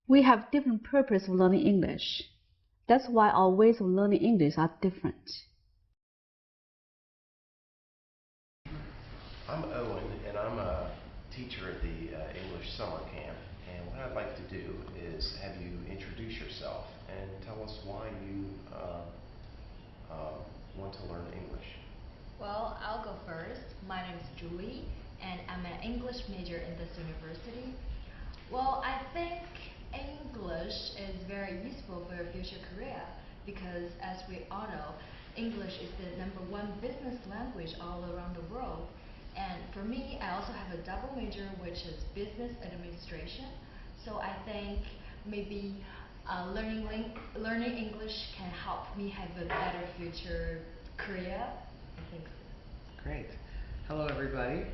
We have different purpose of learning English. That's why our ways of learning English are different. I'm Owen, and I'm a teacher at the English summer camp. And what I'd like to do is have you introduce yourself and tell us why you want to learn English. Well, I'll go first. My name is Julie, and I'm an English major in this university. Well, I think English is very useful for your future career because, as we all know, English is the #1 business language all around the world. And for me, I also have a double major, which is business administration. So I think maybe learning English can help me have a better future career. I think so. Great. Hello, everybody.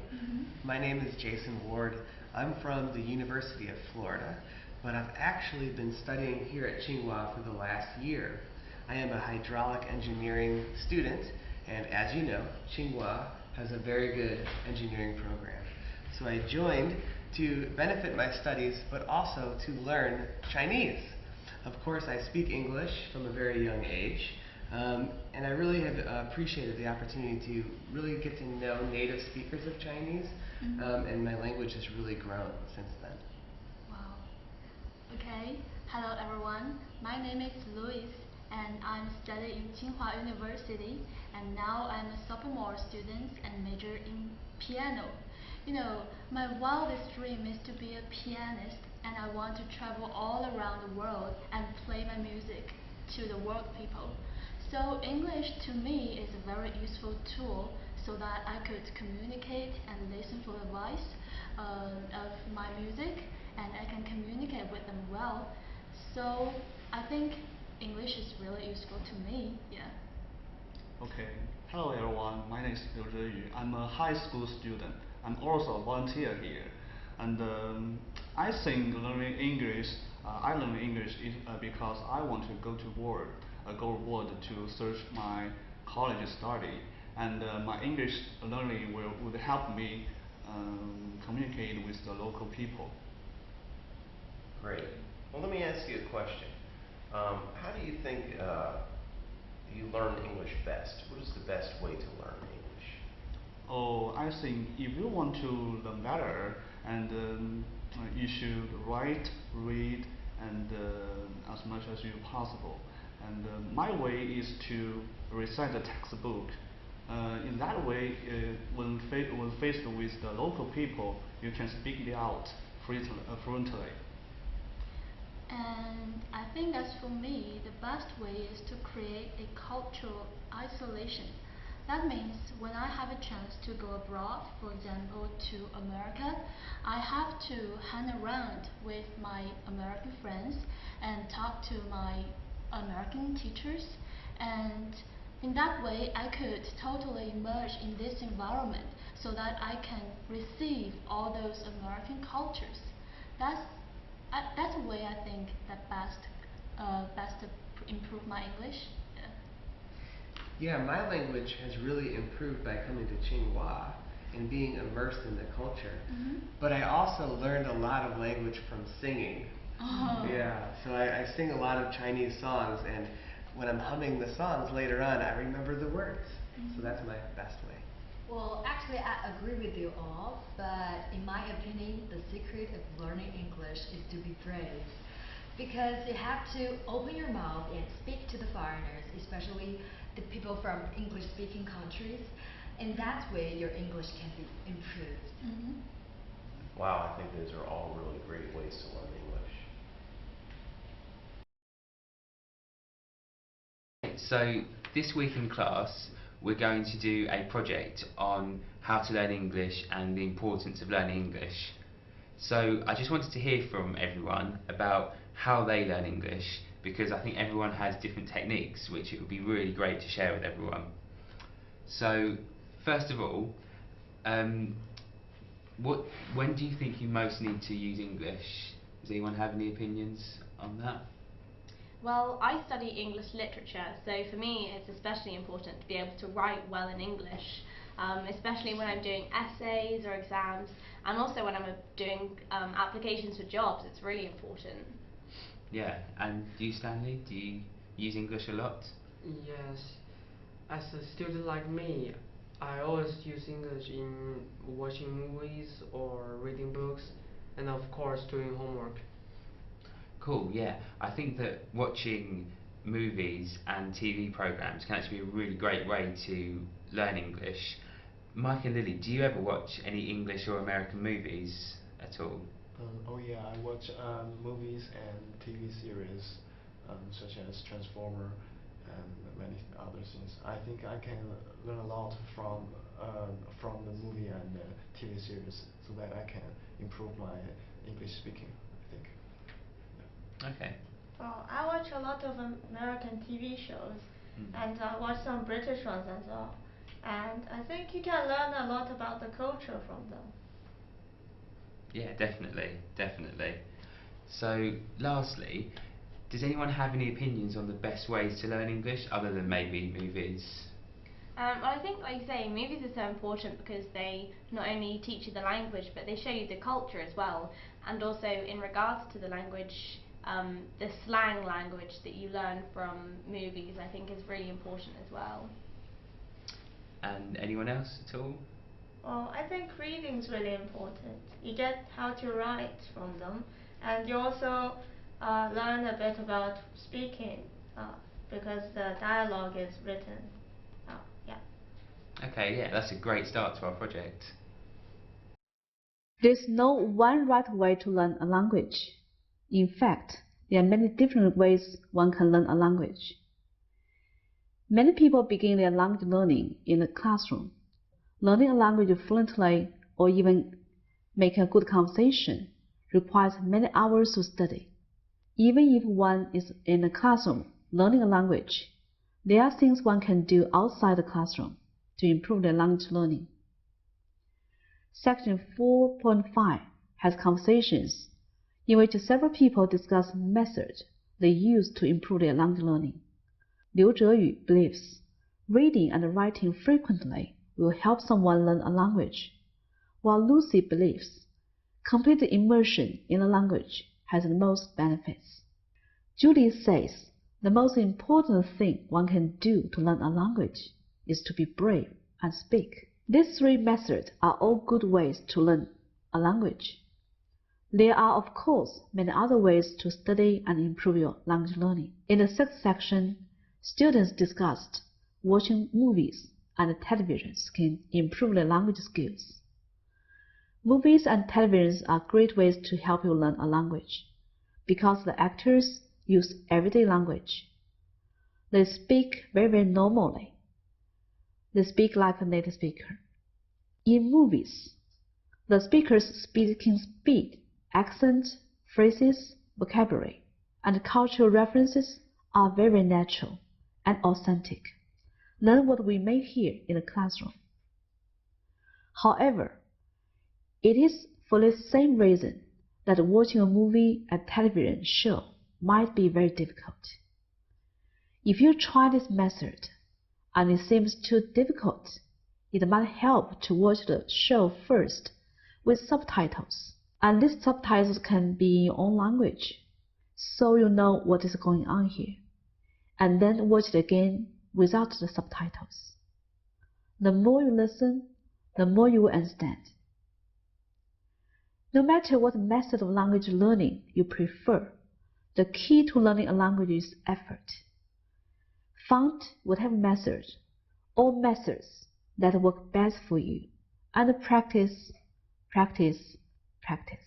My name is Jason Ward. I'm from the University of Florida, but I've actually been studying here at Tsinghua for the last year. I am a hydraulic engineering student, and as you know, Tsinghua has a very good engineering program. So I joined to benefit my studies, but also to learn Chinese. Of course, I speak English from a very young age, and I really have appreciated the opportunity to really get to know native speakers of Chinese, and my language has really grown since then. Wow. Okay. Hello, everyone. My name is Louis, and I'm studying in Tsinghua University, and now I'm a sophomore student and major in piano. You know, my wildest dream is to be a pianist, and I want to travel all around the world and play my music to the world people. So English to me is a very useful tool so that I could communicate and listen for advice of my music, and I can communicate with them well. So I think English is really useful to me. Yeah. Okay. Hello everyone. My name is Liu Zheyu. I'm a high school student. I'm also a volunteer here. And I think learning English, I learn English because I want to go abroad to search my college study. And my English learning would help me communicate with the local people. Great. Well, let me ask you a question. How do you think you learn English best? What is the best way to learn English? Oh, I think if you want to learn better, and you should write, read, and as much as you possible. And my way is to recite the textbook. In that way, when faced with the local people, you can speak it out fluently. And I think as for me, the best way is to create a cultural isolation. That means when I have a chance to go abroad, for example to America, I have to hang around with my American friends and talk to my American teachers, and in that way I could totally immerse in this environment so that I can receive all those American cultures. That's that's a way I think that best to improve my English. Yeah. Yeah, my language has really improved by coming to Tsinghua and being immersed in the culture. But I also learned a lot of language from singing. Oh. Yeah, so I sing a lot of Chinese songs, and when I'm humming the songs later on, I remember the words. So that's my best way. Well, actually, I agree with you all, but in my opinion, the secret of learning English is to be brave. Because you have to open your mouth and speak to the foreigners, especially the people from English-speaking countries. In that way, your English can be improved. Wow, I think those are all really great ways to learn English. So this week in class we're going to do a project on how to learn English and the importance of learning English. So I just wanted to hear from everyone about how they learn English, because I think everyone has different techniques which it would be really great to share with everyone. So first of all, when do you think you most need to use English? Does anyone have any opinions on that? Well, I study English literature, so for me it's especially important to be able to write well in English, especially when I'm doing essays or exams, and also when I'm doing applications for jobs. It's really important. Yeah, and you, Stanley, do you use English a lot? Yes, as a student like me, I always use English in watching movies or reading books, and of course doing homework. Cool, yeah. I think that watching movies and TV programs can actually be a really great way to learn English. Mike and Lily, do you ever watch any English or American movies at all? Oh yeah, I watch movies and TV series such as Transformer and many other things. I think I can learn a lot from the movie and TV series, so that I can improve my English speaking, I think. Yeah. Okay. Well, I watch a lot of American TV shows, and I watch some British ones as well. And I think you can learn a lot about the culture from them. Yeah, definitely, definitely. So, lastly, does anyone have any opinions on the best ways to learn English other than maybe movies? Well, I think, like you say, movies are so important because they not only teach you the language, but they show you the culture as well. And also, in regards to the language, the slang language that you learn from movies, I think is really important as well. And anyone else at all? Well, I think reading is really important. You get how to write from them, and you also learn a bit about speaking because the dialogue is written. Yeah. Okay, yeah, that's a great start to our project. There's no one right way to learn a language. In fact, there are many different ways one can learn a language. Many people begin their language learning in the classroom. Learning a language fluently or even making a good conversation requires many hours of study. Even if one is in a classroom learning a language, there are things one can do outside the classroom to improve their language learning. Section 4.5 has conversations in which several people discuss methods they use to improve their language learning. Liu Zheyu believes reading and writing frequently will help someone learn a language, while Lucy believes complete immersion in a language has the most benefits. Julie says the most important thing one can do to learn a language is to be brave and speak. These three methods are all good ways to learn a language. There are, of course, many other ways to study and improve your language learning. In the sixth section, students discussed watching movies and televisions can improve their language skills. Movies and televisions are great ways to help you learn a language because the actors use everyday language. They speak very normally. They speak like a native speaker. In movies, the speaker's speaking speed, accent, phrases, vocabulary, and cultural references are very natural and authentic than what we may hear in the classroom. However, it is for the same reason that watching a movie and television show might be very difficult. If you try this method and it seems too difficult, it might help to watch the show first with subtitles. And these subtitles can be in your own language, so you know what is going on here. And then watch it again without the subtitles. The more you listen, the more you will understand. No matter what method of language learning you prefer, the key to learning a language is effort. Find whatever method or methods that work best for you and practice, practice, practice.